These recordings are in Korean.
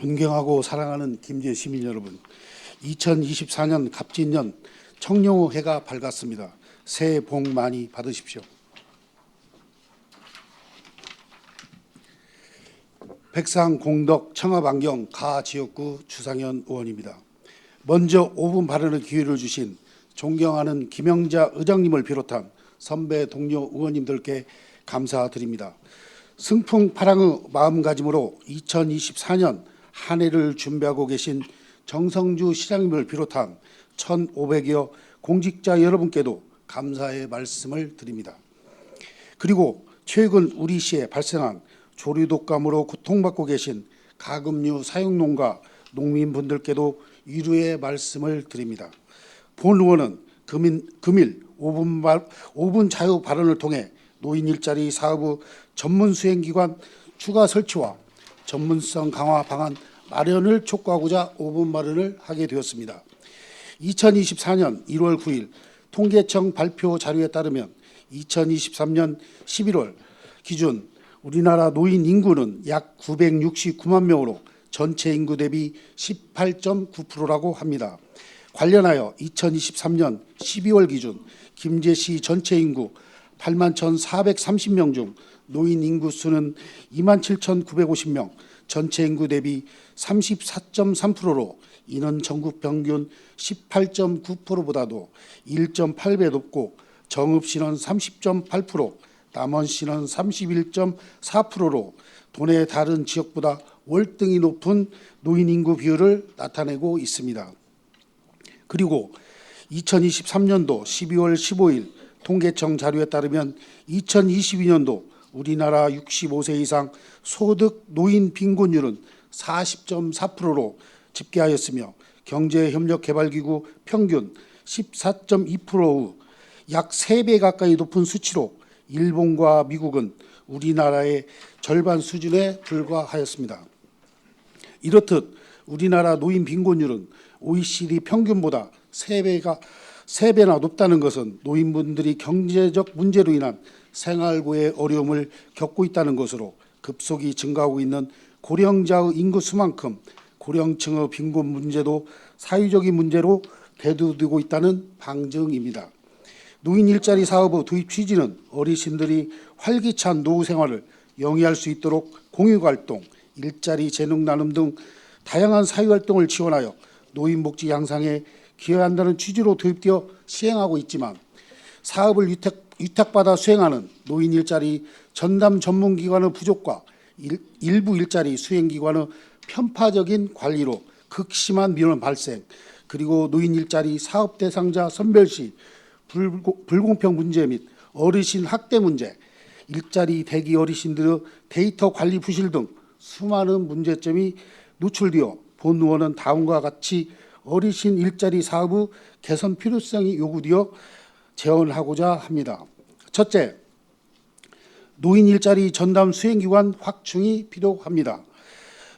존경하고 사랑하는 김제 시민 여러분, 2024년 갑진년 청룡호 해가 밝았습니다. 새해 복 많이 받으십시오. 백상 공덕 청합안경 가지역구 주상현 의원입니다. 먼저 5분 발언의 기회를 주신 존경하는 김영자 의장님을 비롯한 선배 동료 의원님들께 감사드립니다. 승풍파랑의 마음가짐으로 2024년 한 해를 준비하고 계신 정성주 시장님을 비롯한 1,500여 공직자 여러분께도 감사의 말씀을 드립니다. 그리고 최근 우리 시에 발생한 조류독감으로 고통받고 계신 가금류 사육농가 농민분들께도 위로의 말씀을 드립니다. 본 의원은 금일 5분 자유 발언을 통해 노인 일자리 사업의 전문 수행기관 추가 설치와 전문성 강화 방안 마련을 촉구하고자 5분 발언을 하게 되었습니다. 2024년 1월 9일 통계청 발표 자료에 따르면 2023년 11월 기준 우리나라 노인 인구는 약 969만 명으로 전체 인구 대비 18.9%라고 합니다. 관련하여 2023년 12월 기준 김제시 전체 인구 81,430명 중 노인 인구 수는 27,950명, 전체 인구 대비 34.3%로 이는 전국 평균 18.9%보다도 1.8배 높고 정읍시는 30.8%, 남원시는 31.4%로 도내 다른 지역보다 월등히 높은 노인 인구 비율을 나타내고 있습니다. 그리고 2023년도 12월 15일 통계청 자료에 따르면 2022년도 우리나라 65세 이상 소득 노인 빈곤율은 40.4%로 집계하였으며 경제협력개발기구 평균 14.2%의 약 3배 가까이 높은 수치로 일본과 미국은 우리나라의 절반 수준에 불과하였습니다. 이렇듯 우리나라 노인 빈곤율은 OECD 평균보다 3배나 높다는 것은 노인분들이 경제적 문제로 인한 생활고의 어려움을 겪고 있다는 것으로 급속히 증가하고 있는 고령자의 인구 수만큼 고령층의 빈곤 문제도 사회적인 문제로 대두되고 있다는 방증입니다. 노인 일자리 사업의 도입 취지는 어르신들이 활기찬 노후 생활을 영위할 수 있도록 공익활동, 일자리 재능 나눔 등 다양한 사회활동을 지원하여 노인복지 향상에 기여한다는 취지로 도입되어 시행하고 있지만 사업을 위탁받아 수행하는 노인 일자리 전담 전문기관의 부족과 일부 일자리 수행기관의 편파적인 관리로 극심한 민원 발생, 그리고 노인 일자리 사업 대상자 선별 시 불공평 문제 및 어르신 학대 문제, 일자리 대기 어르신들의 데이터 관리 부실 등 수많은 문제점이 노출되어 본 의원은 다음과 같이 어르신 일자리 사업의 개선 필요성이 요구되어 제언하고자 합니다. 첫째, 노인 일자리 전담 수행기관 확충이 필요합니다.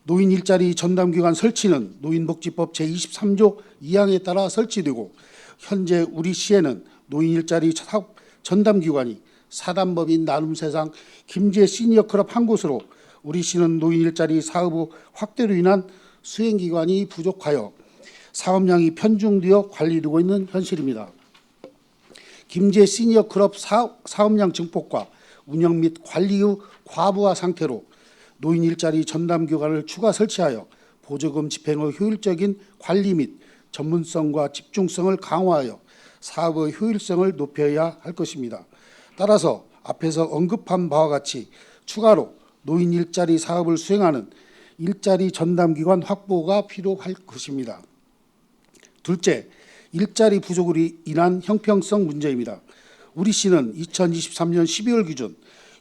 노인 일자리 전담기관 설치는 노인복지법 제23조 2항에 따라 설치되고 현재 우리 시에는 노인 일자리 사업 전담기관이 사단법인 나눔세상 김제 시니어클럽 한 곳으로 우리 시는 노인 일자리 사업의 확대로 인한 수행기관이 부족하여 사업량이 편중되어 관리되고 있는 현실입니다. 김제 시니어클럽 사업량 증폭과 운영 및 관리의 과부하 상태로 노인 일자리 전담기관을 추가 설치하여 보조금 집행의 효율적인 관리 및 전문성과 집중성을 강화하여 사업의 효율성을 높여야 할 것입니다. 따라서 앞에서 언급한 바와 같이 추가로 노인 일자리 사업을 수행하는 일자리 전담기관 확보가 필요할 것입니다. 둘째, 일자리 부족으로 인한 형평성 문제입니다. 우리 시는 2023년 12월 기준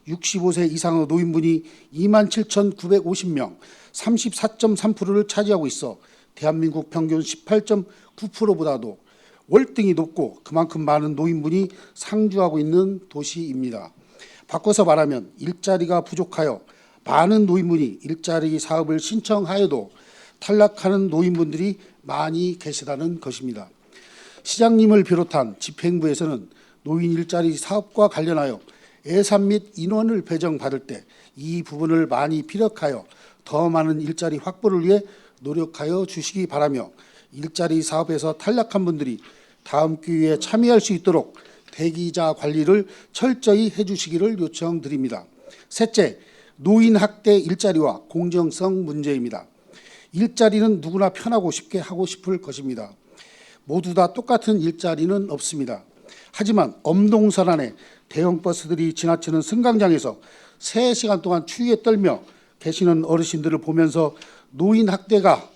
65세 이상의 노인분이 27,950명, 34.3%를 차지하고 있어 대한민국 평균 18.9%보다도 월등히 높고 그만큼 많은 노인분이 상주하고 있는 도시입니다. 바꿔서 말하면 일자리가 부족하여 많은 노인분이 일자리 사업을 신청하여도 탈락하는 노인분들이 많이 계시다는 것입니다. 시장님을 비롯한 집행부에서는 노인 일자리 사업과 관련하여 예산 및 인원을 배정받을 때 이 부분을 많이 피력하여 더 많은 일자리 확보를 위해 노력하여 주시기 바라며 일자리 사업에서 탈락한 분들이 다음 기회에 참여할 수 있도록 대기자 관리를 철저히 해주시기를 요청드립니다. 셋째, 노인 학대 일자리와 공정성 문제입니다. 일자리는 누구나 편하고 쉽게 하고 싶을 것입니다. 모두 다 똑같은 일자리는 없습니다. 하지만 엄동설 안에 대형 버스들이 지나치는 승강장에서 3시간 동안 추위에 떨며 계시는 어르신들을 보면서 노인 학대가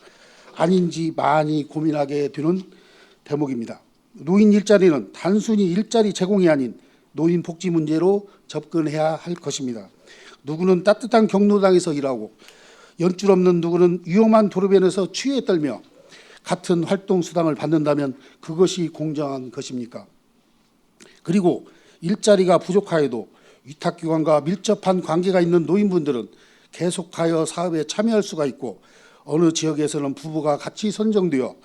아닌지 많이 고민하게 되는 대목입니다. 노인 일자리는 단순히 일자리 제공이 아닌 노인 복지 문제로 접근해야 할 것입니다. 누구는 따뜻한 경로당에서 일하고 연줄 없는 누구는 위험한 도로변에서 추위에 떨며 같은 활동 수당을 받는다면 그것이 공정한 것입니까? 그리고 일자리가 부족하여도 위탁기관과 밀접한 관계가 있는 노인분들은 계속하여 사업에 참여할 수가 있고 어느 지역에서는 부부가 같이 선정되어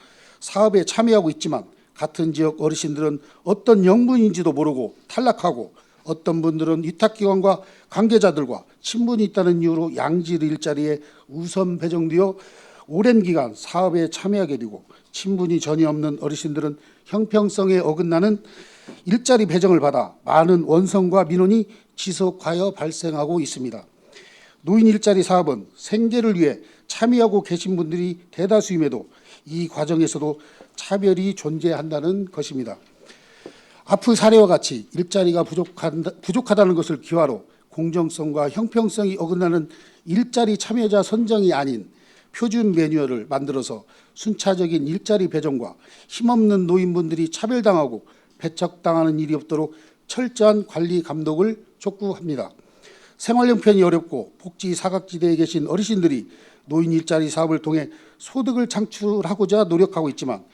사업에 참여하고 있지만 같은 지역 어르신들은 어떤 영문인지도 모르고 탈락하고 어떤 분들은 위탁기관과 관계자들과 친분이 있다는 이유로 양질 일자리에 우선 배정되어 오랜 기간 사업에 참여하게 되고 친분이 전혀 없는 어르신들은 형평성에 어긋나는 일자리 배정을 받아 많은 원성과 민원이 지속하여 발생하고 있습니다. 노인 일자리 사업은 생계를 위해 참여하고 계신 분들이 대다수임에도 이 과정에서도 차별이 존재한다는 것입니다. 앞의 사례와 같이 일자리가 부족하다는 것을 기화로 공정성과 형평성이 어긋나는 일자리 참여자 선정이 아닌 표준 매뉴얼을 만들어서 순차적인 일자리 배정과 힘없는 노인분들이 차별당하고 배척당하는 일이 없도록 철저한 관리 감독을 촉구합니다. 생활 형편이 어렵고 복지 사각지대에 계신 어르신들이 노인 일자리 사업을 통해 소득을 창출하고자 노력하고 있지만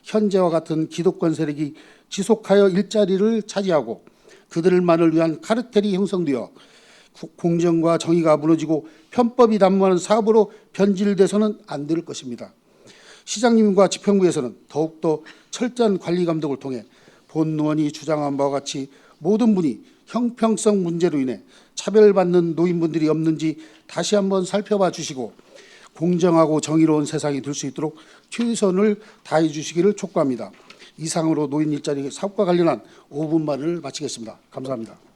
현재와 같은 기득권 세력이 지속하여 일자리를 차지하고 그들만을 위한 카르텔이 형성되어 공정과 정의가 무너지고 편법이 난무하는 사업으로 변질돼서는 안 될 것입니다. 시장님과 집행부에서는 더욱더 철저한 관리 감독을 통해 본 의원이 주장한 바와 같이 모든 분이 형평성 문제로 인해 차별받는 노인분들이 없는지 다시 한번 살펴봐 주시고 공정하고 정의로운 세상이 될 수 있도록 최선을 다해 주시기를 촉구합니다. 이상으로 노인 일자리 사업과 관련한 5분만을 마치겠습니다. 감사합니다.